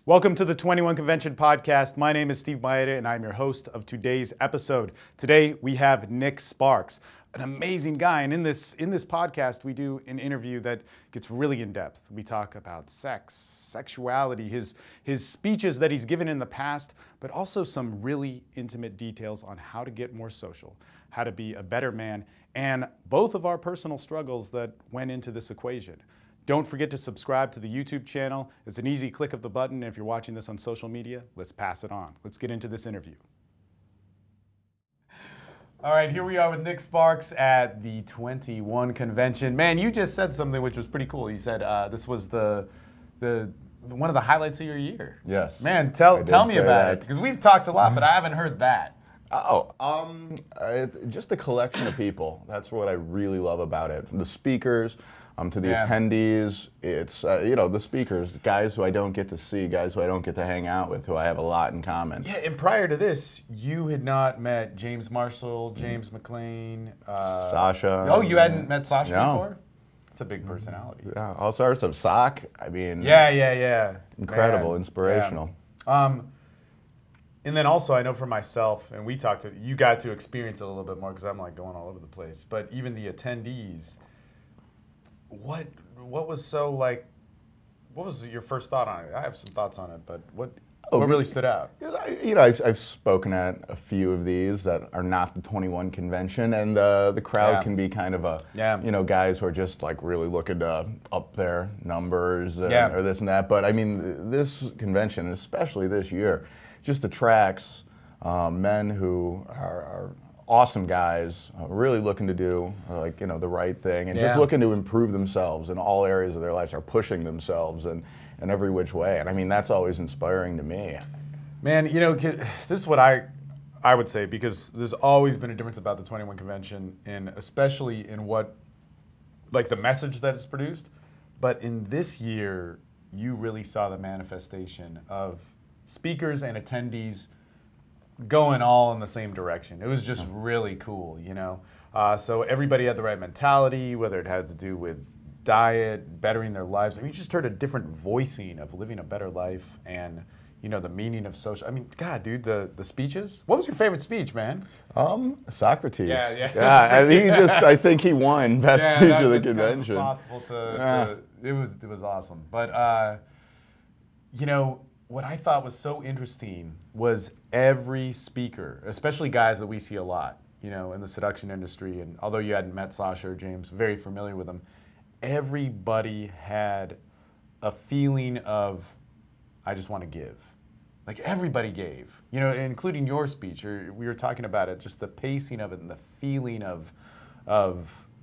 Welcome to the 21 Convention Podcast. My name is Steve Mayeda, and I'm your host of today's episode. Today, we have Nick Sparks, an amazing guy. And in this podcast, we do an interview that gets really in depth. We talk about sex, sexuality, his speeches that he's given in the past, but also some really intimate details on how to get more social, how to be a better man, and both of our personal struggles that went into this equation. Don't forget to subscribe to the YouTube channel. It's an easy click of the button. And if you're watching this on social media, let's pass it on. Let's get into this interview. All right, here we are with Nick Sparks at the 21 Convention. Man, you just said something which was pretty cool. You said this was the one of the highlights of your year. Yes. Man, tell me about it, because we've talked a lot, but I haven't heard that. Just a collection of people. That's what I really love about it. From the speakers to the attendees, it's the speakers, guys who I don't get to see, guys who I don't get to hang out with, who I have a lot in common. Yeah, and prior to this, you had not met James Marshall, James McLean, Sasha. Oh, you hadn't met Sasha before? It's a big personality. Yeah, all sorts of sock. I mean. Yeah. Incredible, Man. Inspirational. Yeah. And then also, I know for myself, and you got to experience it a little bit more because I'm like going all over the place. But even the attendees, what was your first thought on it? I have some thoughts on it, but what really stood out? I've spoken at a few of these that are not the 21 Convention, and the crowd can be kind of guys who are just like really looking to up their numbers or this and that. But I mean, this convention, especially this year, just attracts men who are awesome guys, really looking to do the right thing, and just looking to improve themselves in all areas of their lives, are pushing themselves in every which way. And I mean, that's always inspiring to me. Man, this is what I would say, because there's always been a difference about the 21 Convention, and especially in what, like, the message that is produced. But in this year, you really saw the manifestation of speakers and attendees going all in the same direction. It was just really cool, So everybody had the right mentality, whether it had to do with diet, bettering their lives. I mean, you just heard a different voicing of living a better life and, the meaning of social. I mean, God, dude, the speeches. What was your favorite speech, man? Socrates. Yeah. I think he won best speech of the convention. Kind of impossible to it was awesome. But, what I thought was so interesting was every speaker, especially guys that we see a lot, in the seduction industry, and although you hadn't met Sasha or James, very familiar with them, everybody had a feeling of, I just want to give. Like, everybody gave, including your speech, or we were talking about it, just the pacing of it and the feeling of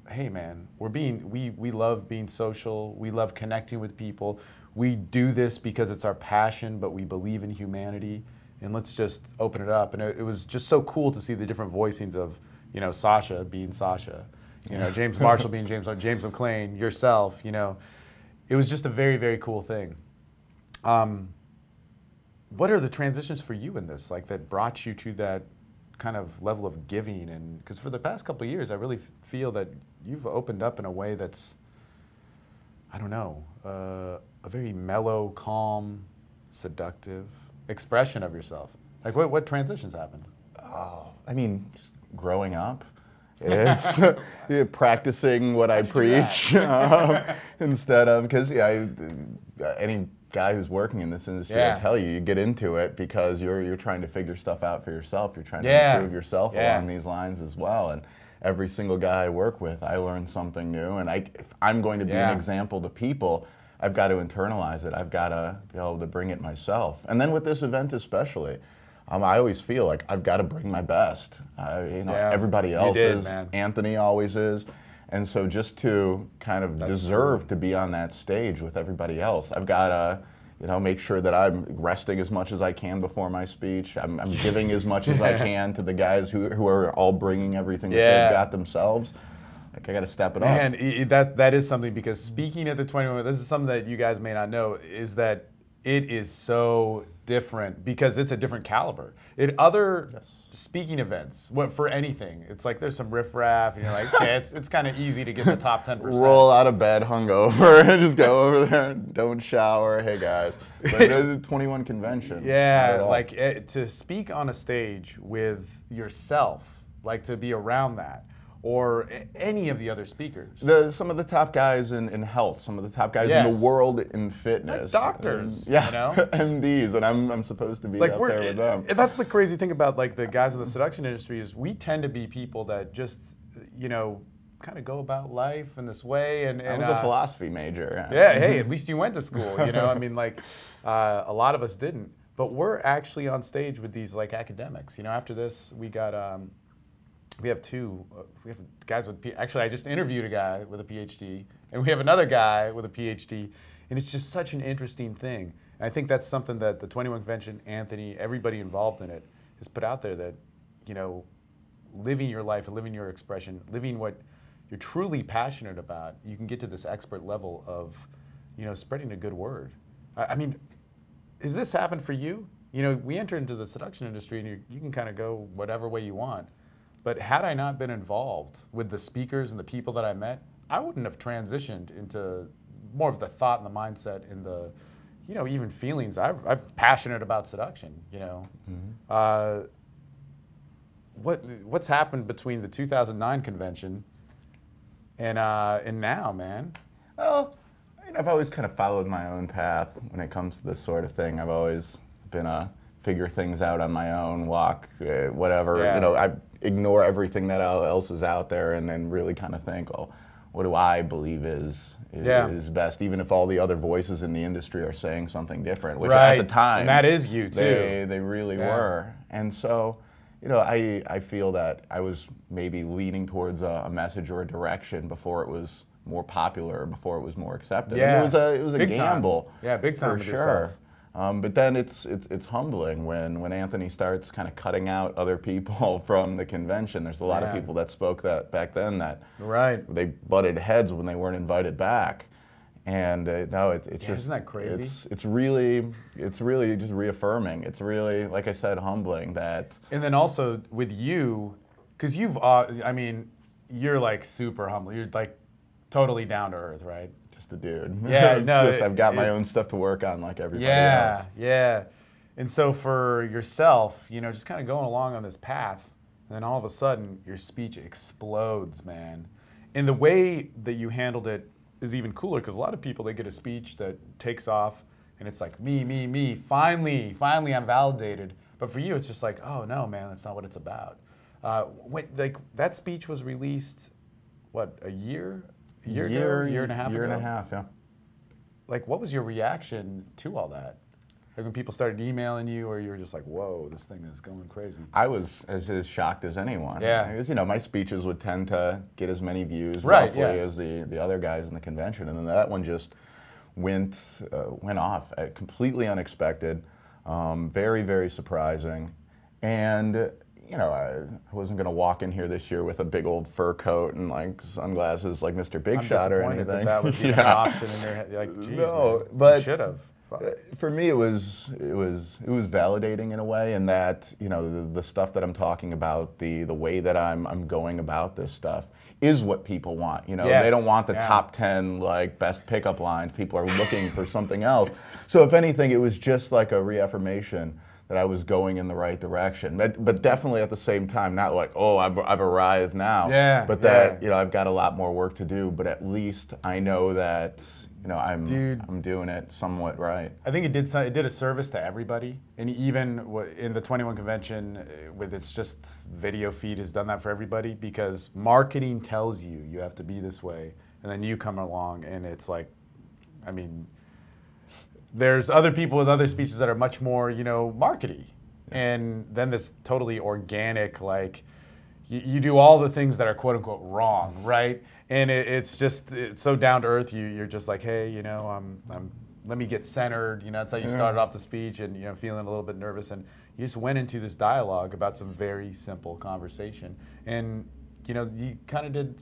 hey man, we love being social, we love connecting with people. We do this because it's our passion, but we believe in humanity, and let's just open it up. And it was just so cool to see the different voicings of, Sasha being Sasha, James Marshall being James McLean, yourself, It was just a very, very cool thing. What are the transitions for you in this, like, that brought you to that kind of level of giving? And because for the past couple of years, I really feel that you've opened up in a way that's, I don't know, a very mellow, calm, seductive expression of yourself. Like, what transitions happened? I mean, just growing up. It's practicing what I preach instead of, because any guy who's working in this industry will tell you get into it because you're trying to figure stuff out for yourself. You're trying to improve yourself along these lines as well. And every single guy I work with, I learn something new. And if I'm going to be an example to people, I've got to internalize it. I've got to be able to bring it myself. And then with this event especially, I always feel like I've got to bring my best. Everybody else is. Man. Anthony always is. And so just to kind of deserve to be on that stage with everybody else, I've got to make sure that I'm resting as much as I can before my speech. I'm giving as much as I can to the guys who are all bringing everything that they've got themselves. Like, I got to step it up. And that is something, because speaking at the 21, this is something that you guys may not know, is that it is so different because it's a different caliber. In other speaking events, for anything, it's like there's some riffraff, and you're like, okay, it's kind of easy to get the top 10%. Roll out of bed hungover and just go over there, don't shower, hey guys. But the 21 convention. Yeah, like to speak on a stage with yourself, like to be around that, or any of the other speakers. Some of the top guys in health, some of the top guys in the world in fitness. Like doctors, yeah, you know? MDs, and I'm supposed to be up there with them. That's the crazy thing about like the guys in the seduction industry is we tend to be people that just, you know, kind of go about life in this way. And I was a philosophy major. Yeah, hey, at least you went to school, you know? I mean, like, a lot of us didn't. But we're actually on stage with these like academics. You know, after this, we got... we have guys with actually I just interviewed a guy with a PhD, and we have another guy with a PhD, and it's just such an interesting thing. And I think that's something that the 21 Convention, Anthony, everybody involved in it has put out there, that, you know, living your life, living your expression, living what you're truly passionate about, you can get to this expert level of, you know, spreading a good word. I mean, has this happened for you? You know, we enter into the seduction industry and you can kind of go whatever way you want. But had I not been involved with the speakers and the people that I met, I wouldn't have transitioned into more of the thought and the mindset and the, you know, even feelings. I'm passionate about seduction, you know. Mm-hmm. What's happened between the 2009 convention and now, man? Well, I mean, I've always kind of followed my own path when it comes to this sort of thing. I've always been figure things out on my own, walk, whatever. Yeah. You know, I ignore everything that else is out there and then really kind of think, oh, what do I believe is best, even if all the other voices in the industry are saying something different, which at the time, and that is you too. They really were. And so, you know, I feel that I was maybe leaning towards a message or a direction before it was more popular, before it was more accepted. Yeah. And it was a gamble. Yeah, big time for sure. But then it's humbling when Anthony starts kind of cutting out other people from the convention. There's a lot of people that spoke that back then that they butted heads when they weren't invited back, and no, it's just, isn't that crazy? It's really just reaffirming. It's really, like I said, humbling that. And then also with you, because I mean, you're like super humble. You're like totally down to earth, right? Just a dude. Yeah, no. I've got my own stuff to work on like everybody else. Yeah. And so for yourself, you know, just kind of going along on this path, and then all of a sudden your speech explodes, man. And the way that you handled it is even cooler, because a lot of people, they get a speech that takes off and it's like me. Finally I'm validated. But for you, it's just like, oh no, man, that's not what it's about. Like that speech was released, what, a year and a half ago? Yeah. Like, what was your reaction to all that? Like when people started emailing you, or you were just like, whoa, this thing is going crazy? I was as shocked as anyone. Yeah. Because, you know, my speeches would tend to get as many views roughly as the other guys in the convention. And then that one just went off, completely unexpected, very, very surprising. And, you know, I wasn't going to walk in here this year with a big old fur coat and like sunglasses like Mr. Big Shot or anything. That was even an option in their head. Like, geez, no, man, but you should have. For me, it was validating in a way, in that, you know, the stuff that I'm talking about, the way that I'm going about this stuff is what people want. You know, they don't want the top 10 like best pickup lines. People are looking for something else. So if anything, it was just like a reaffirmation that I was going in the right direction, but definitely at the same time, not like, oh, I've arrived now. But that, you know, I've got a lot more work to do. But at least I know that, you know, I'm doing it somewhat right. I think it did a service to everybody, and even in the 21 convention, with its just video feed, has done that for everybody, because marketing tells you have to be this way, and then you come along and it's like, I mean, there's other people with other speeches that are much more, you know, markety, and then this totally organic, like, you do all the things that are quote unquote wrong, right? And it's so down to earth. You're just like, hey, you know, let me get centered. You know, that's how you started off the speech, and, you know, feeling a little bit nervous, and you just went into this dialogue about some very simple conversation, and, you know, you kind of did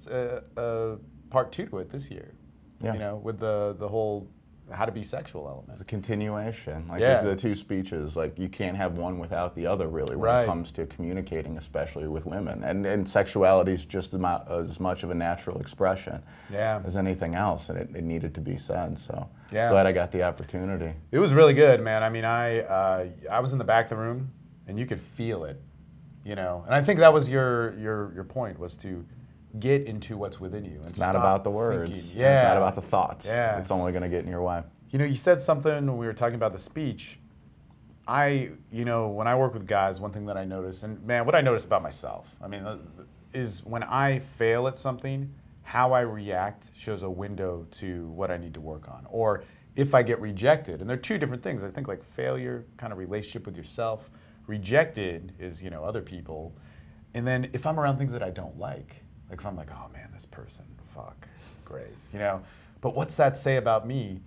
a part 2 to it this year. You know, with the whole how to be sexual element. It's a continuation. Like Yeah. the two speeches, like you can't have one without the other really when Right. it comes to communicating, especially with women. And sexuality is just as much of a natural expression Yeah. as anything else, and it needed to be said. So Yeah. glad I got the opportunity. It was really good, man. I mean, I was in the back of the room, and you could feel it, you know. And I think that was your point, was to get into what's within you. And It's not about the words. thinking. Yeah. It's not about the thoughts. Yeah. It's only going to get in your way. You know, you said something when we were talking about the speech. You know, when I work with guys, one thing that I notice, and man, what I notice about myself, I mean, is when I fail at something, how I react shows a window to what I need to work on. Or if I get rejected, and they're two different things. I think like failure, kind of relationship with yourself. Rejected is, you know, other people. And then if I'm around things that I don't like if I'm like, oh man, this person, fuck, great, you know. But what's that say about me?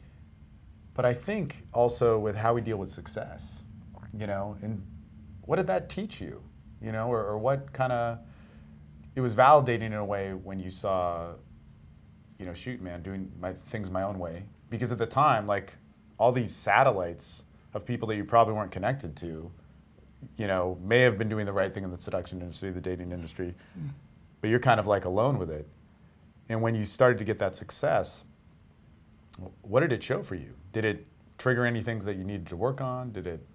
But I think also with how we deal with success, you know, and what did that teach you, you know, or what kind of, it was validating in a way when you saw, you know, shoot, man, doing my things my own way. Because at the time, like, all these satellites of people that you probably weren't connected to, you know, may have been doing the right thing in the seduction industry, the dating industry, but you're kind of like alone with it. And when you started to get that success, what did it show for you? Did it trigger any things that you needed to work on? Did it?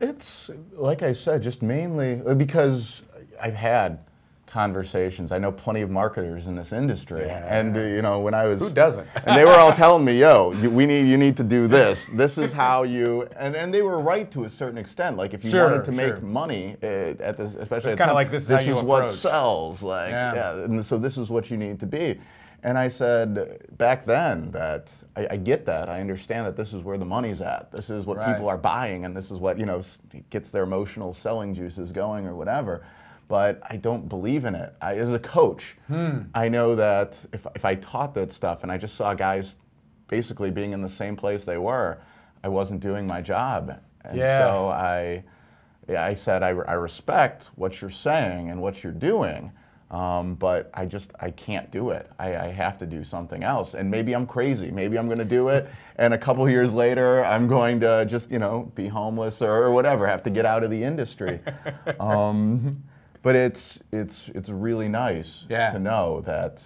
It's, like I said, just mainly because I've had conversations. I know plenty of marketers in this industry, and you know, when I was, who doesn't? And they were all telling me, "Yo, you need to do this. This is how you." And they were right to a certain extent. Like if you wanted to make money at this, especially it's kind of like this is what sells. Like and so this is what you need to be. And I said back then that I get that. I understand that this is where the money's at. This is what people are buying, and this is what, you know, gets their emotional selling juices going or whatever. But I don't believe in it. As a coach, I know that if I taught that stuff and I just saw guys basically being in the same place they were, I wasn't doing my job. And so I said, I respect what you're saying and what you're doing, but I can't do it. I have to do something else. And maybe I'm crazy. Maybe I'm going to do it, and a couple years later, I'm going to just, you know, be homeless or whatever, have to get out of the industry. But it's really nice to know that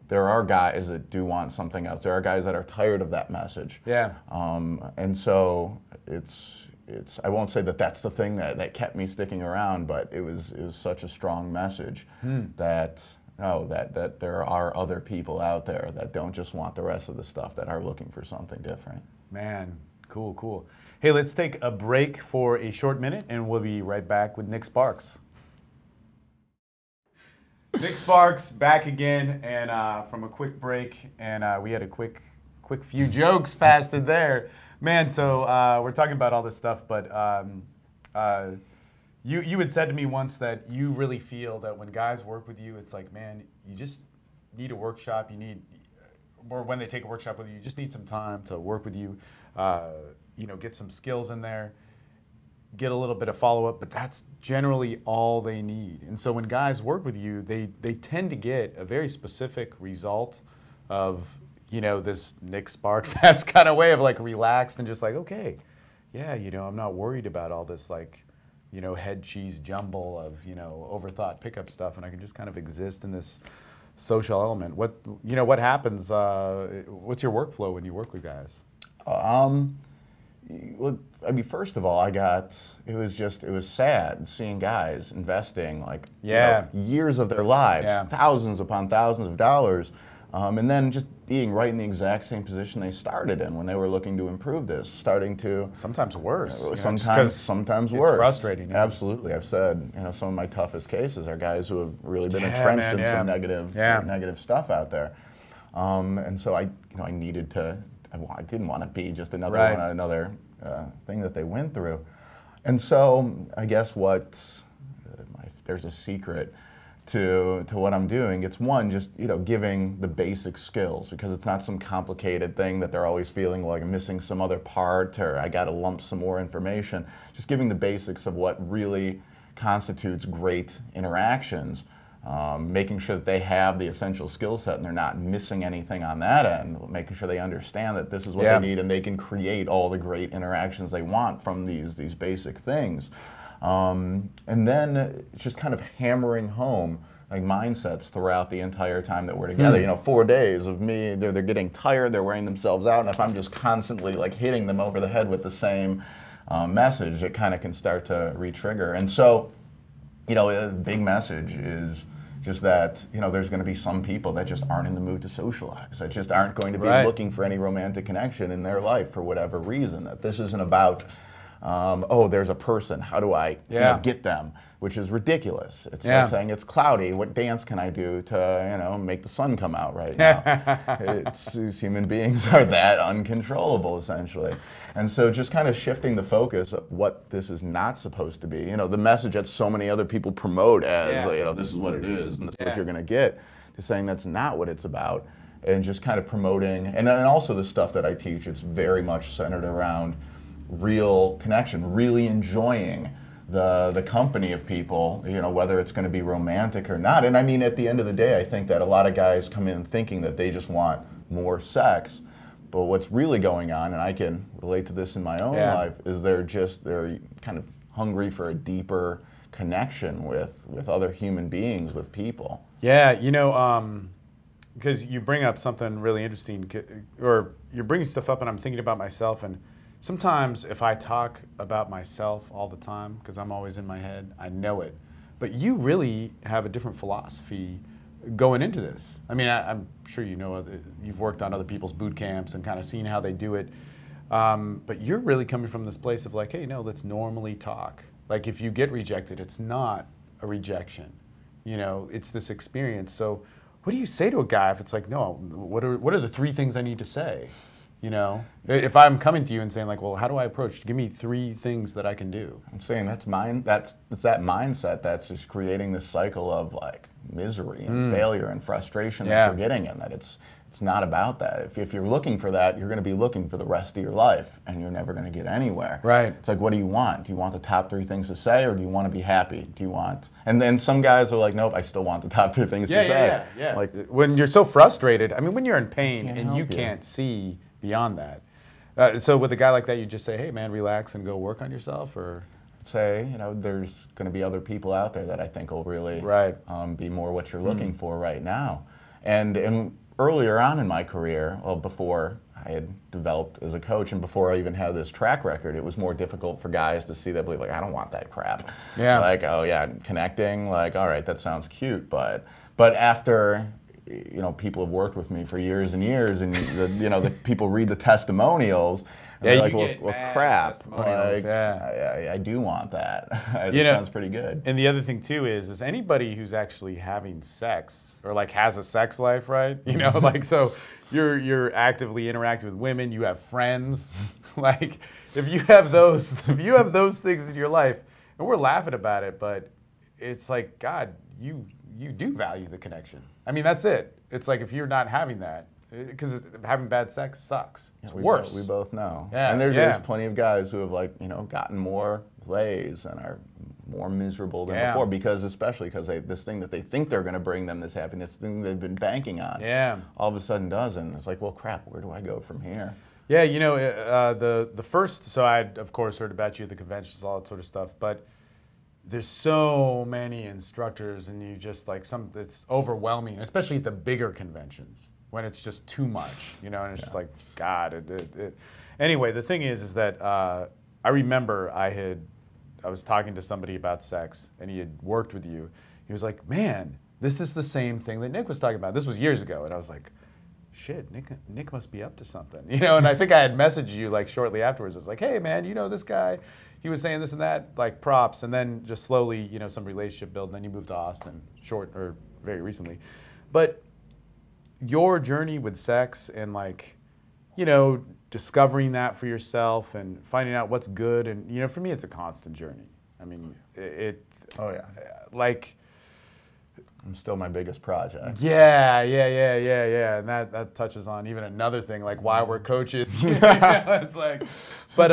there are guys that do want something else. There are guys that are tired of that message. And so I won't say that that's the thing that kept me sticking around, but it was such a strong message that there are other people out there that don't just want the rest of the stuff, that are looking for something different. Man, cool, cool. Hey, let's take a break for a short minute, and we'll be right back with Nick Sparks. Nick Sparks back again, and from a quick break, and we had a quick few jokes passed in there, man. So we're talking about all this stuff, but you had said to me once that you really feel that when guys work with you, it's like, man, you just need a workshop. You need, or when they take a workshop with you, you just need some time to work with you. You know, get some skills in there. Get a little bit of follow-up, but that's generally all they need. And so when guys work with you, they tend to get a very specific result of, you know, this Nick Sparks-esque kind of way of like relaxed and just like, okay, yeah, you know, I'm not worried about all this like, you know, head cheese jumble of, you know, overthought pickup stuff, and I can just kind of exist in this social element. What, you know, what happens, what's your workflow when you work with guys? Well, I mean, first of all, it was sad seeing guys investing like you know, years of their lives, thousands upon thousands of dollars, and then just being right in the exact same position they started in when they were looking to improve this, starting to sometimes worse. Sometimes worse. It's frustrating. Yeah. Absolutely. I've said, you know, some of my toughest cases are guys who have really been entrenched in some negative stuff out there, and so I needed to. I didn't want to be just another thing that they went through. And so I guess if there's a secret to what I'm doing, it's one, just, you know, giving the basic skills, because it's not some complicated thing that they're always feeling like I'm missing some other part or I got to lump some more information. Just giving the basics of what really constitutes great interactions. making sure that they have the essential skill set and they're not missing anything on that end, making sure they understand that this is what they need and they can create all the great interactions they want from these basic things. And then just kind of hammering home like mindsets throughout the entire time that we're together. You know, 4 days of me, they're getting tired, they're wearing themselves out, and if I'm just constantly like hitting them over the head with the same message, it kind of can start to re-trigger. And so, you know, the big message is just that, you know, there's going to be some people that just aren't in the mood to socialize, that just aren't going to be looking for any romantic connection in their life for whatever reason, that this isn't about, oh, there's a person, how do I you know, get them? Which is ridiculous. It's like saying it's cloudy. What dance can I do to, you know, make the sun come out right now? Human beings are that uncontrollable, essentially. And so just kind of shifting the focus of what this is not supposed to be. You know, the message that so many other people promote as, you know, this is what it is and this is what you're going to get, to saying that's not what it's about. And just kind of promoting, and then also the stuff that I teach, it's very much centered around real connection, really enjoying the company of people, you know, whether it's going to be romantic or not. And I mean, at the end of the day, I think that a lot of guys come in thinking that they just want more sex, but what's really going on, and I can relate to this in my own life, is they're kind of hungry for a deeper connection with other human beings, with people. Yeah, you know, because you bring up something really interesting, or you're bringing stuff up and I'm thinking about myself, and sometimes if I talk about myself all the time, because I'm always in my head, I know it. But you really have a different philosophy going into this. I mean, I'm sure you know, you've worked on other people's boot camps and kind of seen how they do it. But you're really coming from this place of like, hey, no, let's normally talk. Like if you get rejected, it's not a rejection. You know, it's this experience. So what do you say to a guy if it's like, no, what are the 3 things I need to say? You know, if I'm coming to you and saying like, well, how do I approach? Give me 3 things that I can do. I'm saying it's that mindset that's just creating this cycle of like misery and failure and frustration that you're getting in. That it's not about that. If you're looking for that, you're going to be looking for the rest of your life, and you're never going to get anywhere. Right. It's like, what do you want? Do you want the top 3 things to say, or do you want to be happy? Do you want? And then some guys are like, nope, I still want the top 3 things to say. Yeah. Like when you're so frustrated, I mean, when you're in pain and you can't see beyond that. So with a guy like that, you just say, hey man, relax and go work on yourself, or? Say, you know, there's going to be other people out there that I think will really be more what you're looking for right now. And earlier on in my career, well, before I had developed as a coach and before I even had this track record, it was more difficult for guys to see that, believe, like, I don't want that crap. Yeah. Like, oh yeah, connecting, like, all right, that sounds cute, but after, you know, people have worked with me for years and years, and you know, the people read the testimonials, and they're like, well, crap, like, I do want that. That sounds pretty good. And the other thing too is anybody who's actually having sex or like has a sex life, right? You know, like, so you're actively interacting with women, you have friends, like if you have those things in your life, and we're laughing about it, but it's like, God, you do value the connection. I mean, that's it. It's like if you're not having that, because having bad sex sucks. It's worse. We both know. Yeah, and there's plenty of guys who have, like, you know, gotten more lays and are more miserable than before, especially because this thing that they think they're going to bring them this happiness, thing they've been banking on, all of a sudden doesn't. It's like, well, crap, where do I go from here? Yeah, you know, the first, so I'd of course heard about you at the conventions, all that sort of stuff, but there's so many instructors, and you just like it's overwhelming, especially at the bigger conventions when it's just too much, you know, and it's just like, God. Anyway, the thing is that I remember I was talking to somebody about sex, and he had worked with you. He was like, man, this is the same thing that Nick was talking about. This was years ago, and I was like, shit, Nick must be up to something, you know. And I think I had messaged you like shortly afterwards. It's like, hey man, you know this guy, he was saying this and that, like props. And then just slowly, you know, some relationship build, and then you moved to Austin very recently. But your journey with sex and, like, you know, discovering that for yourself and finding out what's good, and, you know, for me it's a constant journey. I mean, like, I'm still my biggest project. Yeah. And that touches on even another thing, like why we're coaches. You know, it's like, but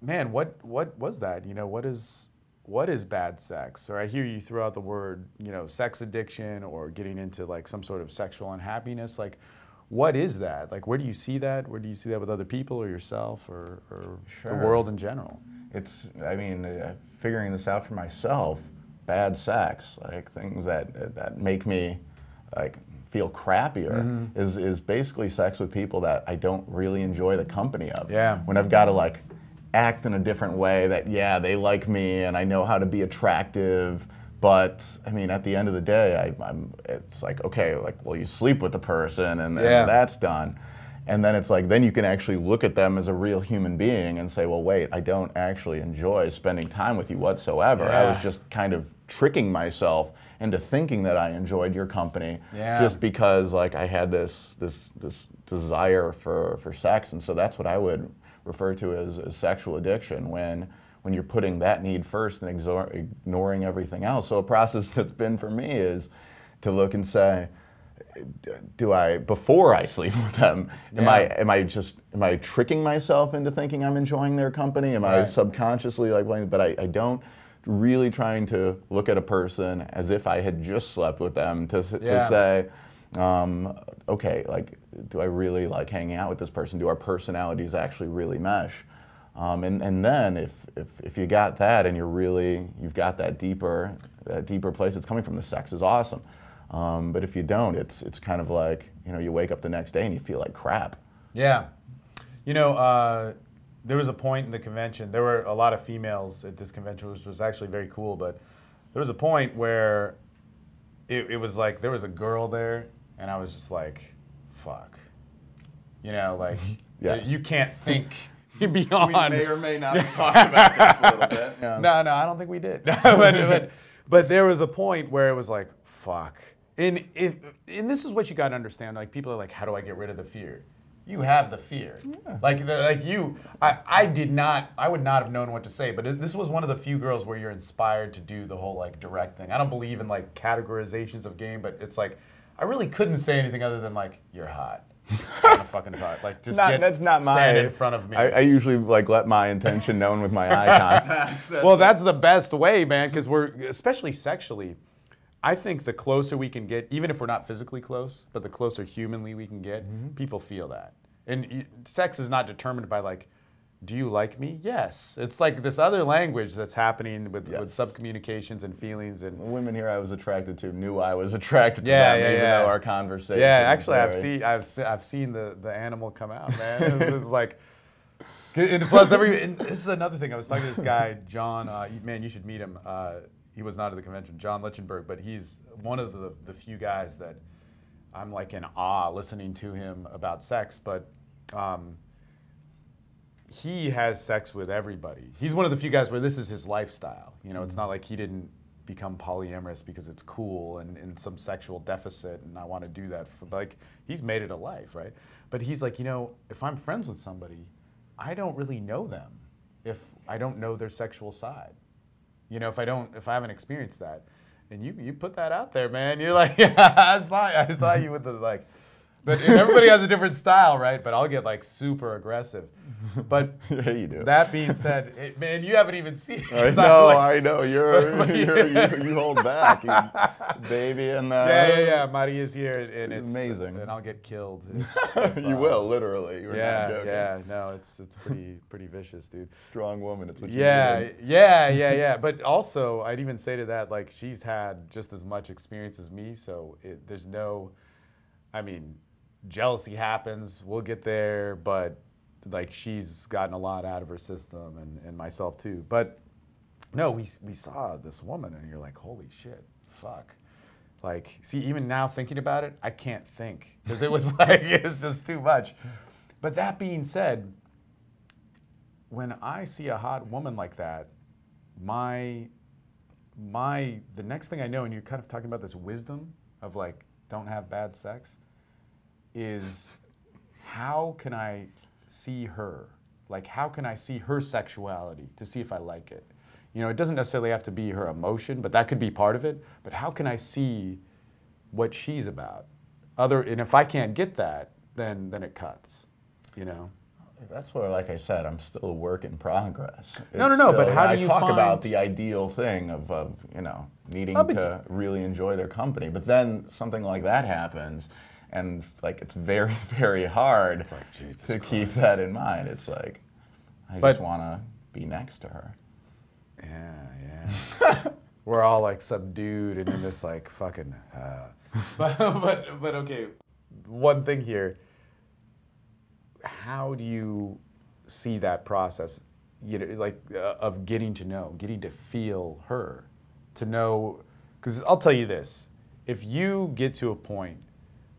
man, what was that? You know, what is what is bad sex? Or I hear you throw out the word, sex addiction or getting into like some sort of sexual unhappiness. Like, what is that? Like, where do you see that? Where do you see that with other people or yourself or the world in general? Figuring this out for myself, bad sex, like things that make me like feel crappier is basically sex with people that I don't really enjoy the company of. Yeah. When I've got to like act in a different way that, yeah, they like me and I know how to be attractive, but I mean, at the end of the day, it's like, okay, like, well, you sleep with the person and that's done. And then it's like, then you can actually look at them as a real human being and say, well, wait, I don't actually enjoy spending time with you whatsoever. Yeah. I was just kind of tricking myself into thinking that I enjoyed your company just because like I had this desire for sex. And so that's what I would refer to as sexual addiction when you're putting that need first and ignoring everything else. So a process that's been for me is to look and say, before I sleep with them, am I tricking myself into thinking I'm enjoying their company? Am I subconsciously like, but I don't really trying to look at a person as if I had just slept with them to say, okay, like, do I really like hanging out with this person? Do our personalities actually really mesh? And then if you got that and you've got that deeper place that's coming from, the sex is awesome. But if you don't, it's kind of like, you wake up the next day and you feel like crap. Yeah. There was a point in the convention, there were a lot of females at this convention, which was actually very cool, but there was a point where it was like there was a girl there and I was just like, fuck. Like, yes. You can't think beyond. We may or may not have talked about this a little bit. Yeah. No, I don't think we did. But there was a point where it was like, fuck. And this is what you got to understand. Like, people are like, how do I get rid of the fear? You have the fear. Yeah. I would not have known what to say, but this was one of the few girls where you're inspired to do the whole like direct thing. I don't believe in like categorizations of game, but it's like, I really couldn't say anything other than like, you're hot. I'm gonna fucking talk. Like, just stand in front of me. I usually like let my intention known with my eye contact. Well, that's the best way, man, because especially sexually, I think the closer we can get, even if we're not physically close, but the closer humanly we can get, people feel that. And sex is not determined by like, do you like me? Yes. It's like this other language that's happening with subcommunications and feelings. And women here I was attracted to knew I was attracted to them, even though our conversation. Yeah, actually, I've seen the animal come out, man. It's like, and plus and this is another thing. I was talking to this guy, John. Man, you should meet him. He was not at the convention, John Lichtenberg, but he's one of the few guys that I'm like in awe listening to him about sex. But he has sex with everybody. He's one of the few guys where this is his lifestyle. It's not like he didn't become polyamorous because it's cool and in some sexual deficit and I want to do that. Like, he's made it a life, right? But he's like, if I'm friends with somebody, I don't really know them if I don't know their sexual side. If I haven't experienced that. And you put that out there, man. You're like, yeah, I saw you with the like. But everybody has a different style, right? But I'll get like super aggressive. But yeah, you do. That being said, man, you haven't even seen it. I know. You hold back, baby. And yeah. Maria's here, and it's amazing. And I'll get killed. You will, literally. You're not joking. Yeah. No, it's pretty vicious, dude. Strong woman. It's what you need. Yeah. But also, I'd even say to that, like, she's had just as much experience as me, so there's no, jealousy happens. We'll get there, but like, she's gotten a lot out of her system, and myself too. But no, we saw this woman, and you're like, holy shit, fuck. Like, see, even now thinking about it, I can't think because it was like it's just too much. But that being said, when I see a hot woman like that, the next thing I know, and you're kind of talking about this wisdom of like, don't have bad sex, is how can I see her? Like, how can I see her sexuality to see if I like it? It doesn't necessarily have to be her emotion, but that could be part of it. But how can I see what she's about? And if I can't get that, then it cuts, That's where, like I said, I'm still a work in progress. No. But how do you talk find... about the ideal thing of needing to really enjoy their company, but then something like that happens, and it's very, very hard to keep that in mind. It's like, I just want to be next to her. Yeah. We're all like subdued and in this like fucking. But okay, one thing here. How do you see that process? Of getting to know, getting to feel her, to know. Because I'll tell you this: if you get to a point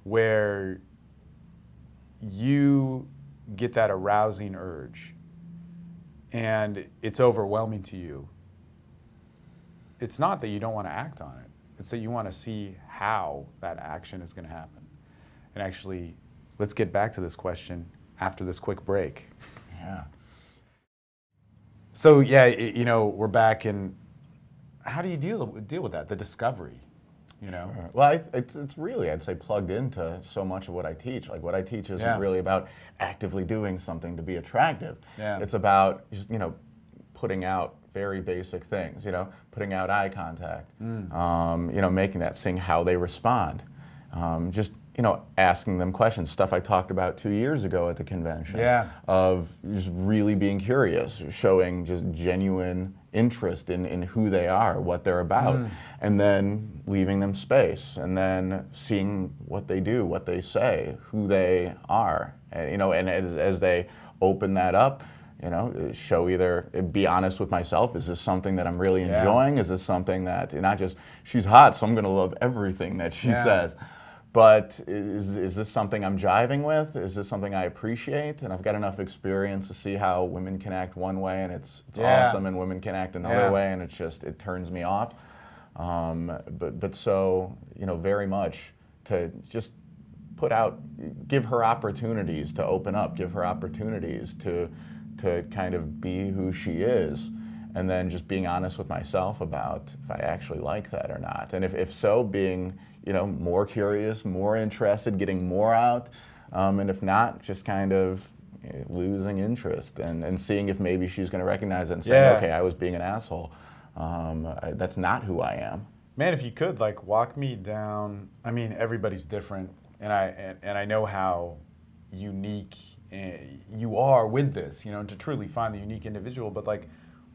where you get that arousing urge and it's overwhelming to you, it's not that you don't want to act on it. It's that you want to see how that action is going to happen. And actually, let's get back to this question after this quick break. Yeah. So yeah, we're back, and how do you deal with that? The discovery, Sure. Well, it's really, I'd say, plugged into so much of what I teach. Like, what I teach isn't really about actively doing something to be attractive. Yeah. It's about just, putting out very basic things, putting out eye contact, making that, seeing how they respond, just, asking them questions, stuff I talked about 2 years ago at the convention, of just really being curious, showing just genuine interest in who they are, what they're about, and then leaving them space, and then seeing what they do, what they say, who they are, and, and as they open that up, show be honest with myself. Is this something that I'm really enjoying? Is this something that, not just, she's hot, so I'm going to love everything that she says, but is this something I'm jiving with? Is this something I appreciate? And I've got enough experience to see how women can act one way and it's awesome, and women can act another way and it turns me off. But so, very much to just put out, give her opportunities to open up, give her opportunities to kind of be who she is, and then just being honest with myself about if I actually like that or not. And if so, being, more curious, more interested, getting more out, and if not, just kind of losing interest and seeing if maybe she's going to recognize it and say, okay, I was being an asshole. That's not who I am. Man, if you could, walk me down. I mean, everybody's different, and I know how unique you are with this, to truly find the unique individual. But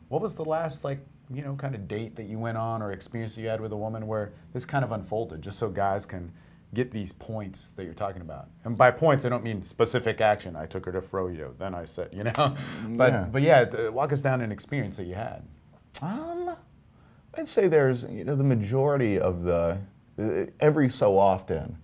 what was the last kind of date that you went on or experience you had with a woman where this kind of unfolded, just so guys can get these points that you're talking about? And by points, I don't mean specific action. I took her to Froyo, then I said, but walk us down an experience that you had. I'd say there's, the majority of every so often,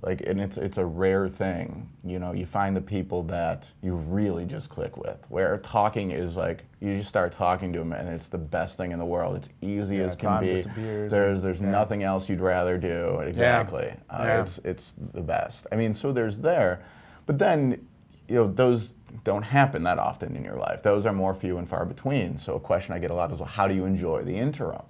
and it's a rare thing, you find the people that you really just click with, where talking is you just start talking to them and it's the best thing in the world. It's easy as can be. There's nothing else you'd rather do. Exactly. It's the best. I mean, so there's there, but then, those don't happen that often in your life. Those are more few and far between. So a question I get a lot is, well, how do you enjoy the interim?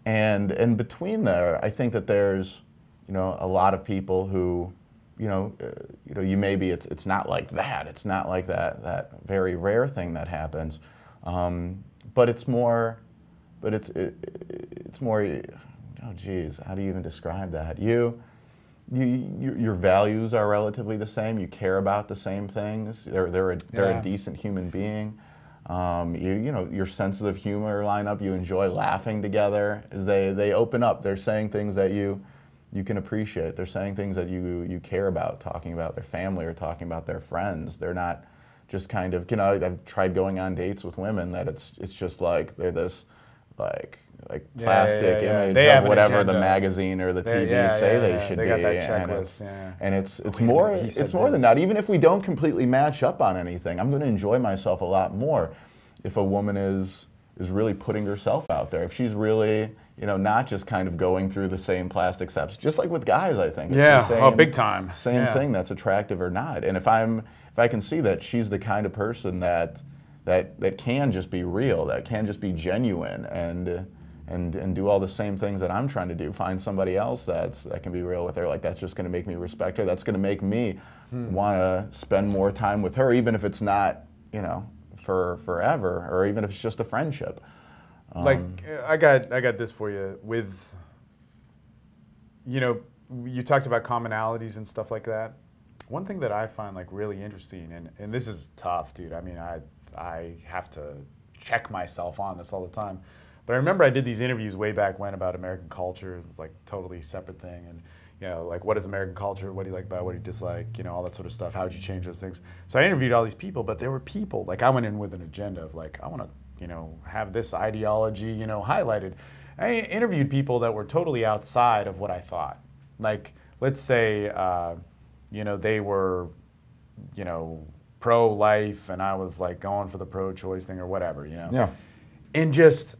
And between there, I think that there's, a lot of people who, you maybe it's not like that. It's not like that very rare thing that happens, but it's more. Oh geez, how do you even describe that? Your values are relatively the same. You care about the same things. They're a decent human being. Your senses of humor line up. You enjoy laughing together as they open up. They're saying things that you can appreciate. They're saying things that you care about, talking about their family or talking about their friends. They're not just kind of, I've tried going on dates with women that it's just they're this plastic image of whatever the magazine or the TV say they should be. Got that checklist, and it's more than that. Even if we don't completely match up on anything, I'm going to enjoy myself a lot more if a woman is really putting herself out there. If she's really, not just kind of going through the same plastic steps, just like with guys, I think. It's the same, big time. Same thing that's attractive or not. And if I can see that she's the kind of person that can just be real, that can just be genuine, and and do all the same things that I'm trying to do. Find somebody else that can be real with her. Like, that's just going to make me respect her. That's going to make me want to spend more time with her, even if it's not, you know, for forever, or even if it's just a friendship. Like, I got this for you with, you know, you talked about commonalities and stuff like that. One thing that I find like really interesting, and this is tough, dude. I mean, I have to check myself on this all the time. But I remember I did these interviews way back when about American culture. It was like totally separate thing. And, you know, like, what is American culture? What do you like about it? What do you dislike? You know, all that sort of stuff. How would you change those things? So I interviewed all these people, but there were people, like, I went in with an agenda of like, I want to, you know, have this ideology, you know, highlighted. I interviewed people that were totally outside of what I thought. Like, let's say, you know, they were, you know, pro-life, and I was like going for the pro-choice thing or whatever, you know. Yeah. And just,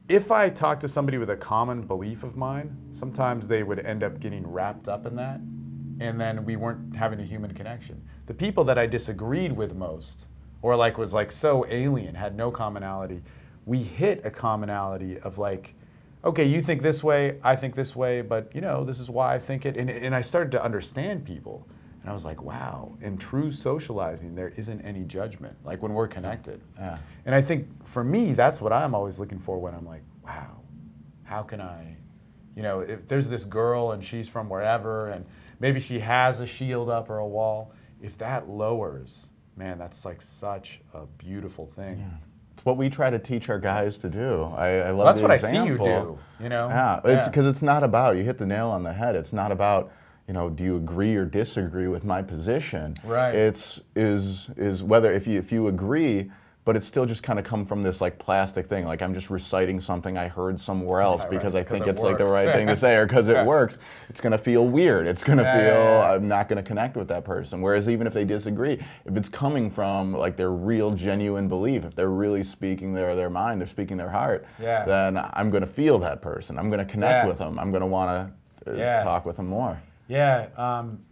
if I talk to somebody with a common belief of mine, sometimes they would end up getting wrapped up in that, and then we weren't having a human connection. The people that I disagreed with most, or like was like so alien, had no commonality, we hit a commonality of like, okay, you think this way, I think this way, but you know, this is why I think it. And I started to understand people. And I was like, wow, in true socializing, there isn't any judgment, like when we're connected. Yeah. And I think for me, that's what I'm always looking for when I'm like, wow, how can I, you know, if there's this girl and she's from wherever and maybe she has a shield up or a wall, if that lowers, man, that's like such a beautiful thing. Yeah. It's what we try to teach our guys to do. I love That's the what example. I see you do, you know? Yeah, it's because it's not about, you hit the nail on the head, it's not about, you know, do you agree or disagree with my position? Right. It's whether if you agree, but it's still just kind of come from this like plastic thing, like I'm just reciting something I heard somewhere else because I think it's like the right thing to say, or because it works. It's going to feel weird. It's going to feel I'm not going to connect with that person. Whereas even if they disagree, if it's coming from like their real genuine belief, if they're really speaking their mind, they're speaking their heart, then I'm going to feel that person. I'm going to connect with them. I'm going to want to talk with them more. Yeah,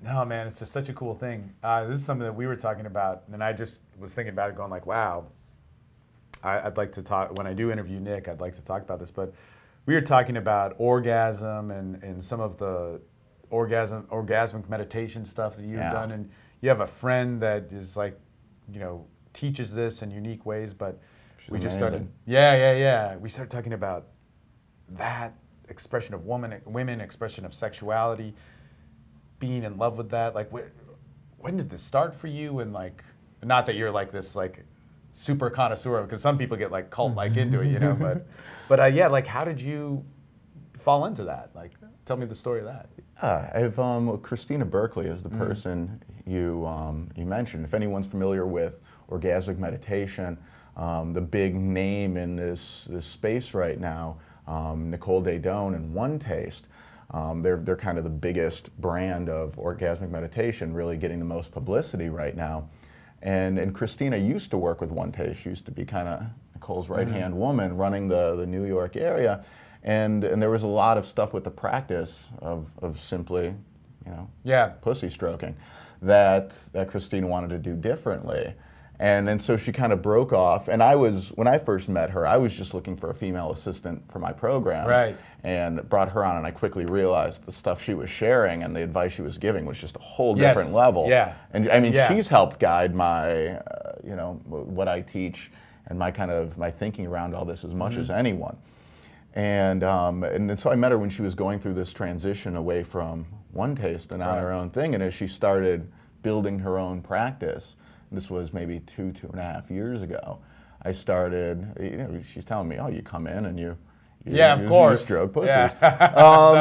no, man, it's just such a cool thing. This is something that we were talking about, and I just was thinking about it going like, wow, I'd like to talk, when I do interview Nick, I'd like to talk about this, but we were talking about orgasm and some of the orgasmic meditation stuff that you've done, and you have a friend that is like, you know, teaches this in unique ways, but we just started, we started talking about that expression of women, expression of sexuality, being in love with that. Like, when did this start for you? And like, not that you're like this like super connoisseur, because some people get like cult-like into it, you know. But yeah, like, how did you fall into that? Like, tell me the story of that. I've Christina Berkeley is the person you mentioned. If anyone's familiar with orgasmic meditation, the big name in this space right now, Nicole Daedone and One Taste. They're kind of the biggest brand of orgasmic meditation, really getting the most publicity right now. And Christina used to work with One Taste. She used to be kind of Nicole's right-hand woman running the New York area. And there was a lot of stuff with the practice of simply, you know, pussy stroking that Christina wanted to do differently. And so she kind of broke off, and when I first met her, I was just looking for a female assistant for my programs, and brought her on, and I quickly realized the stuff she was sharing and the advice she was giving was just a whole different level. And I mean, she's helped guide my, you know, what I teach and my thinking around all this as much as anyone. And so I met her when she was going through this transition away from One Taste and on her own thing, and as she started building her own practice, this was maybe 2.5 years ago, I started, you know, she's telling me, oh, you come in and you of course, stroke pussies. That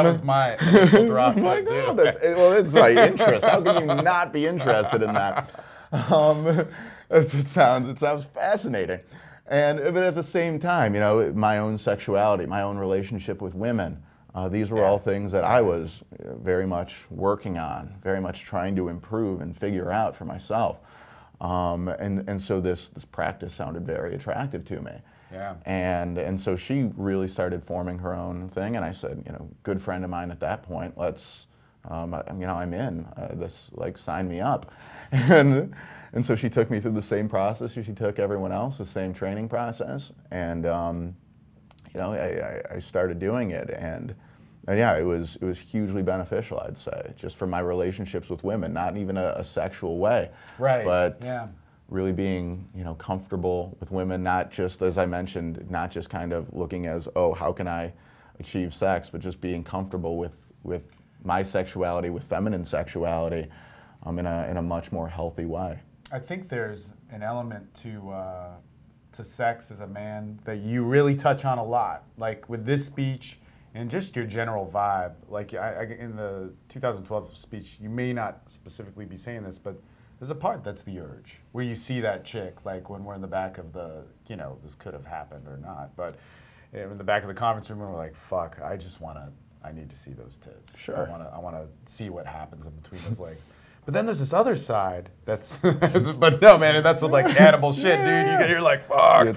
was my initial drop to it too. Well, it's my interest. How can you not be interested in that? It sounds fascinating. But at the same time, you know, my own sexuality, my own relationship with women, these were all things that I was very much working on, very much trying to improve and figure out for myself. And so this practice sounded very attractive to me. And so she really started forming her own thing, and I said, you know, good friend of mine at that point, let's, you know, I'm in, this, like, sign me up. And so she took me through the same process she took everyone else, the same training process, and you know, I started doing it, and yeah, it was hugely beneficial, I'd say, just for my relationships with women, not even a sexual way, right? But yeah. really being, you know, comfortable with women, not just, as I mentioned, not just kind of looking as, oh, how can I achieve sex, but just being comfortable with my sexuality, with feminine sexuality, in a much more healthy way. I think there's an element to sex as a man that you really touch on a lot, like with this speech and just your general vibe. Like in the 2012 speech, you may not specifically be saying this, but there's a part that's the urge, where you see that chick, like when we're in the back of the, you know, this could have happened or not, but in the back of the conference room, we're like, fuck, I need to see those tits. Sure. I want to see what happens in between those legs. But then there's this other side that's, but no, man, that's like animal shit, dude. You're like, fuck.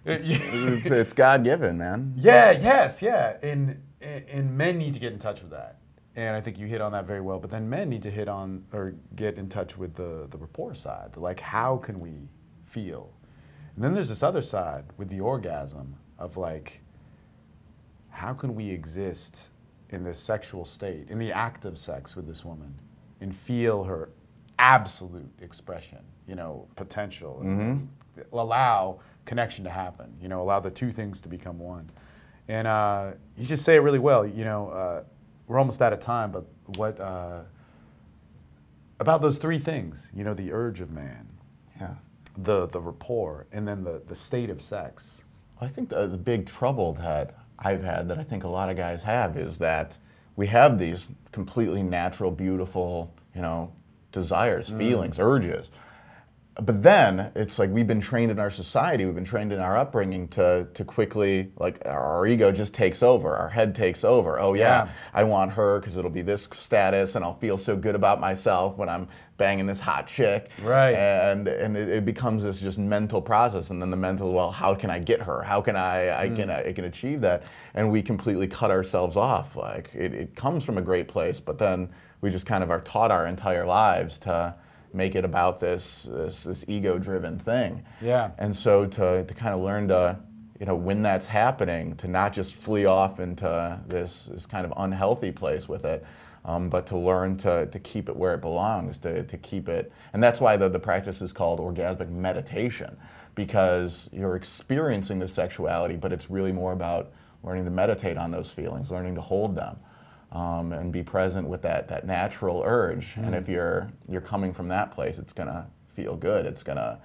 It's God-given, man. Yeah, yes, yeah. And men need to get in touch with that. And I think you hit on that very well. But then men need to hit on or get in touch with the rapport side. Like, how can we feel? And then there's this other side with the orgasm of like, how can we exist in this sexual state, in the act of sex with this woman, and feel her absolute expression, you know, potential, and allow connection to happen, you know, allow the two things to become one. And you just say it really well, you know, we're almost out of time, but what, about those three things, you know, the urge of man, yeah, the rapport, and then the state of sex. I think the big trouble that I've had, that I think a lot of guys have, is that we have these completely natural, beautiful, you know, desires, feelings, urges. But then it's like we've been trained in our society, we've been trained in our upbringing to quickly, like our ego just takes over, our head takes over. Oh yeah, I want her because it'll be this status and I'll feel so good about myself when I'm banging this hot chick. Right. And it becomes this just mental process, and then the mental, well, how can I get her? How can I can achieve that? And we completely cut ourselves off. Like it comes from a great place, but then we just kind of are taught our entire lives to make it about this ego-driven thing. Yeah. And so to kind of learn to, you know, when that's happening, to not just flee off into this kind of unhealthy place with it, but to learn to keep it where it belongs, to keep it. And that's why the practice is called Orgasmic Meditation, because you're experiencing the sexuality, but it's really more about learning to meditate on those feelings, learning to hold them. And be present with that natural urge. And if you're coming from that place, it's gonna feel good. It's gonna,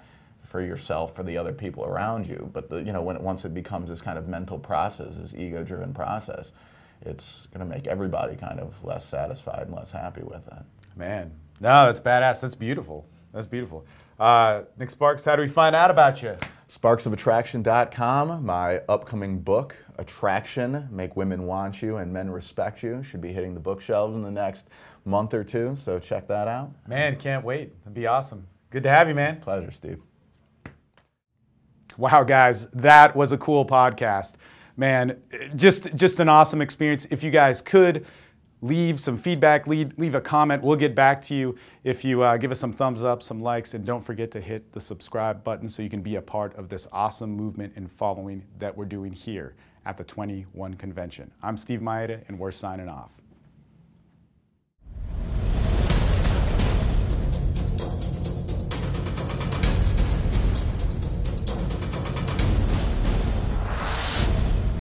for yourself, for the other people around you. But you know, once it becomes this kind of mental process, this ego-driven process, it's gonna make everybody kind of less satisfied and less happy with it. Man, no, that's badass. That's beautiful. That's beautiful. Nick Sparks, how do we find out about you? SparksOfAttraction.com. My upcoming book, Attraction, Make Women Want You and Men Respect You, should be hitting the bookshelves in the next month or two, so check that out. Man, can't wait. It'd be awesome. Good to have you, man. Pleasure, Steve. Wow, guys, that was a cool podcast. Man, just an awesome experience. If you guys could leave some feedback, leave a comment. We'll get back to you if you give us some thumbs up, some likes, and don't forget to hit the subscribe button so you can be a part of this awesome movement and following that we're doing here at the 21 Convention. I'm Steve Mayeda, and we're signing off.